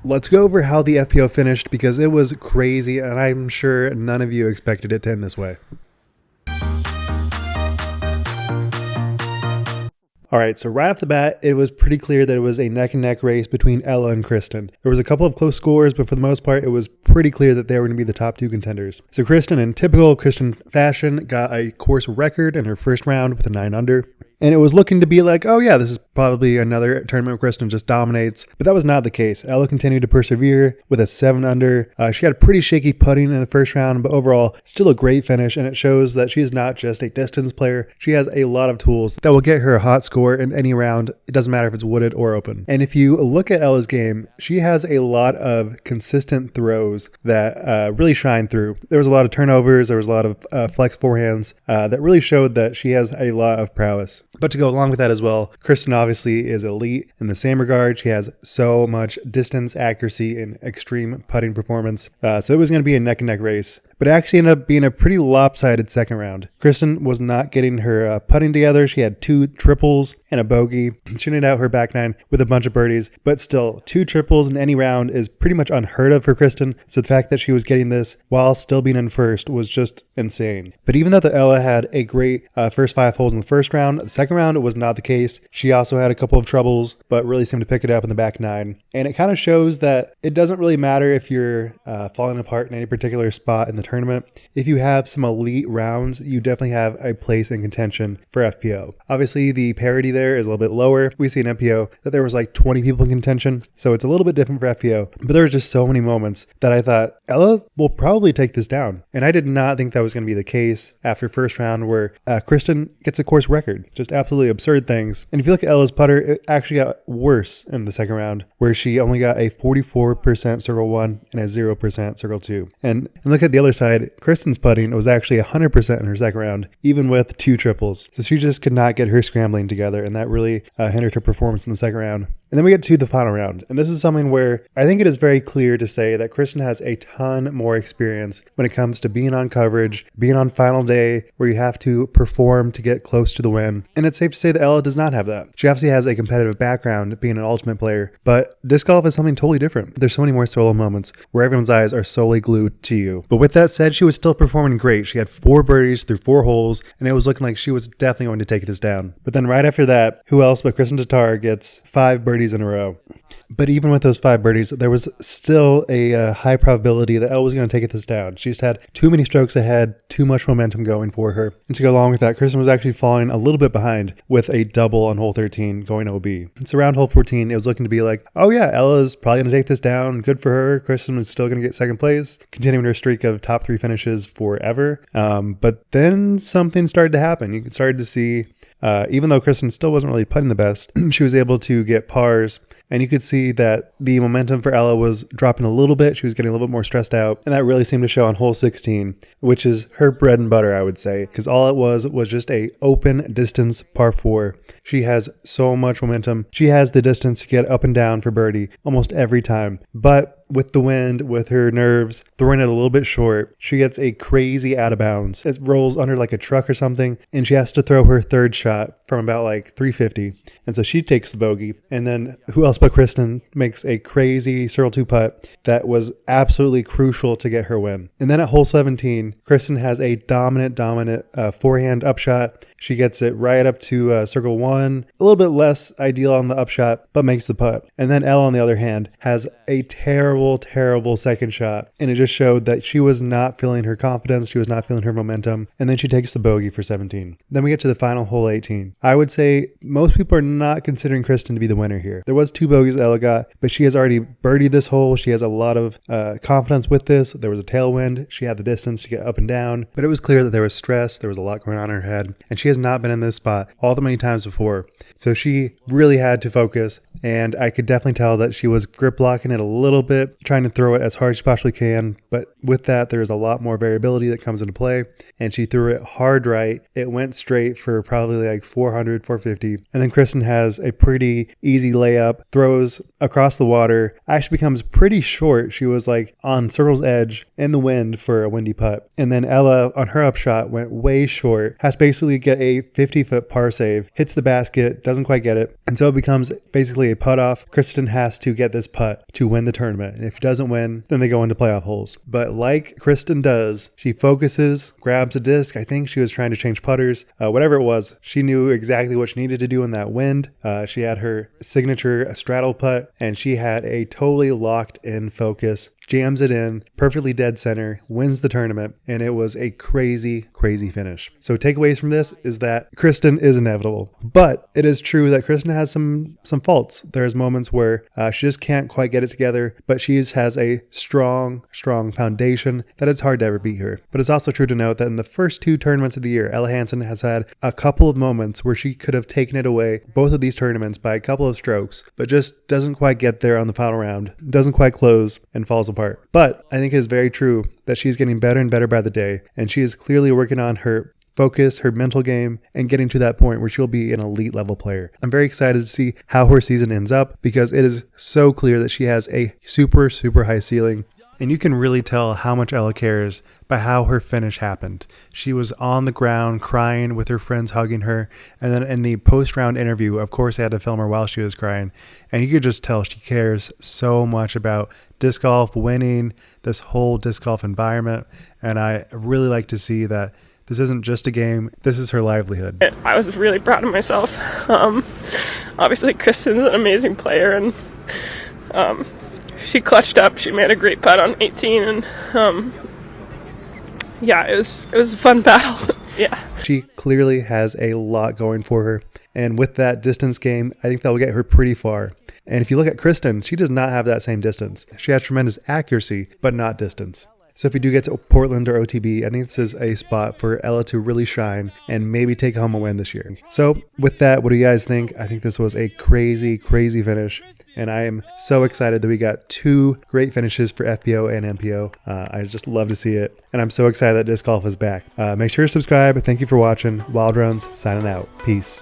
Let's go over how the FPO finished because it was crazy and I'm sure none of you expected it to end this way. All right, so right off the bat, it was pretty clear that it was a neck-and-neck race between Ella and Kristin. There was a couple of close scores, but for the most part, it was pretty clear that they were going to be the top two contenders. So Kristin, in typical Kristin fashion, got a course record in her first round with a 9 under. And it was looking to be like, oh yeah, this is probably another tournament where Kristin just dominates. But that was not the case. Ella continued to persevere with a 7 under. She had a pretty shaky putting in the first round, but overall, still a great finish. And it shows that she's not just a distance player. She has a lot of tools that will get her a hot score in any round. It doesn't matter if it's wooded or open. And if you look at Ella's game, she has a lot of consistent throws that really shine through. There was a lot of turnovers. There was a lot of flex forehands that really showed that she has a lot of prowess. But to go along with that as well, Kristin obviously is elite in the same regard. She has so much distance, accuracy, and extreme putting performance. So it was going to be a neck-and-neck race. But it actually ended up being a pretty lopsided second round. Kristin was not getting her putting together. She had 2 triples and a bogey. She ended out her back 9 with a bunch of birdies. But still, 2 triples in any round is pretty much unheard of for Kristin. So the fact that she was getting this while still being in first was just insane. But even though the Ella had a great first 5 holes in the first round, the second round was not the case. She also had a couple of troubles, but really seemed to pick it up in the back 9. And it kind of shows that it doesn't really matter if you're falling apart in any particular spot in the tournament. If you have some elite rounds, you definitely have a place in contention for FPO. Obviously, the parity there is a little bit lower. We see in FPO that there was like 20 people in contention, so it's a little bit different for FPO. But there were just so many moments that I thought, Ella will probably take this down. And I did not think that was going to be the case after first round where Kristin gets a course record. Just absolutely absurd things. And if you look at Ella's putter, it actually got worse in the second round where she only got a 44% circle 1 and a 0% circle 2. And look at the other side, Kristin's putting was actually 100% in her second round, even with 2 triples. So she just could not get her scrambling together, and that really hindered her performance in the second round. And then we get to the final round. And this is something where I think it is very clear to say that Kristin has a ton more experience when it comes to being on coverage, being on final day, where you have to perform to get close to the win. And it's safe to say that Ella does not have that. She obviously has a competitive background being an ultimate player, but disc golf is something totally different. There's so many more solo moments where everyone's eyes are solely glued to you. But with that said, she was still performing great. She had 4 birdies through 4 holes, and it was looking like she was definitely going to take this down. But then right after that, who else but Kristin Tatar gets 5 birdies in a row. But even with those 5 birdies, there was still a high probability that Elle was going to take this down. She just had too many strokes ahead, too much momentum going for her. And to go along with that, Kristin was actually falling a little bit behind with a double on hole 13 going OB. And so around hole 14, it was looking to be like, oh yeah, Ella's probably going to take this down. Good for her. Kristin was still going to get second place, continuing her streak of top 3 finishes forever. But then something started to happen. You started to see, even though Kristin still wasn't really putting the best, she was able to get pars. And you could see that the momentum for Ella was dropping a little bit. She was getting a little bit more stressed out. And that really seemed to show on hole 16, which is her bread and butter, I would say. Because all it was just a open distance par 4. She has so much momentum. She has the distance to get up and down for birdie almost every time. But with the wind, with her nerves, throwing it a little bit short, she gets a crazy out of bounds. It rolls under like a truck or something, and she has to throw her third shot from about like 350. And so she takes the bogey. And then who else but Kristin makes a crazy circle 2 putt that was absolutely crucial to get her win. And then at hole 17, Kristin has a dominant forehand upshot. She gets it right up to circle 1, a little bit less ideal on the upshot, but makes the putt. And then Ella, on the other hand, has a terrible second shot. And it just showed that she was not feeling her confidence. She was not feeling her momentum. And then she takes the bogey for 17. Then we get to the final hole 18. I would say most people are not considering Kristin to be the winner here. There was 2 bogeys Ella got, but she has already birdied this hole. She has a lot of confidence with this. There was a tailwind. She had the distance to get up and down, but it was clear that there was stress. There was a lot going on in her head, and she has not been in this spot all the many times before. So she really had to focus, and I could definitely tell that she was grip blocking it a little bit. it, trying to throw it as hard as she possibly can. But with that, there's a lot more variability that comes into play. And she threw it hard right. It went straight for probably like 400, 450. And then Kristin has a pretty easy layup, throws across the water, actually becomes pretty short. She was like on circle's edge in the wind for a windy putt. And then Ella on her upshot went way short, has to basically get a 50-foot par save, hits the basket, doesn't quite get it. And so it becomes basically a putt off. Kristin has to get this putt to win the tournament. And if she doesn't win, then they go into playoff holes. But like Kristin does, she focuses, grabs a disc. I think she was trying to change putters. Whatever it was, she knew exactly what she needed to do in that wind. She had her signature straddle putt, and she had a totally locked in focus, jams it in, perfectly dead center, wins the tournament, and it was a crazy, crazy finish. So takeaways from this is that Kristin is inevitable, but it is true that Kristin has some faults. There's moments where she just can't quite get it together, but she has a strong foundation that it's hard to ever beat her. But it's also true to note that in the first 2 tournaments of the year, Ella Hansen has had a couple of moments where she could have taken it away, both of these tournaments, by a couple of strokes, but just doesn't quite get there on the final round, doesn't quite close, and falls apart. But I think it is very true that she's getting better and better by the day, and she is clearly working on her focus, her mental game, and getting to that point where she'll be an elite level player. I'm very excited to see how her season ends up, because it is so clear that she has a super high ceiling. And you can really tell how much Ella cares by how her finish happened. She was on the ground crying with her friends hugging her. And then in the post-round interview, of course, they had to film her while she was crying. And you could just tell she cares so much about disc golf, winning, this whole disc golf environment. And I really like to see that this isn't just a game. This is her livelihood. I was really proud of myself. Obviously, Kristin's an amazing player, and she clutched up. She made a great putt on 18, and it was a fun battle. Yeah. She clearly has a lot going for her, and with that distance game, I think that will get her pretty far. And if you look at Kristin, she does not have that same distance. She has tremendous accuracy, but not distance. So if we do get to Portland or OTB, I think this is a spot for Ella to really shine and maybe take home a win this year. So with that, what do you guys think? I think this was a crazy finish. And I am so excited that we got 2 great finishes for FPO and MPO. I just love to see it. And I'm so excited that disc golf is back. Make sure to subscribe. Thank you for watching. Wild Runs signing out. Peace.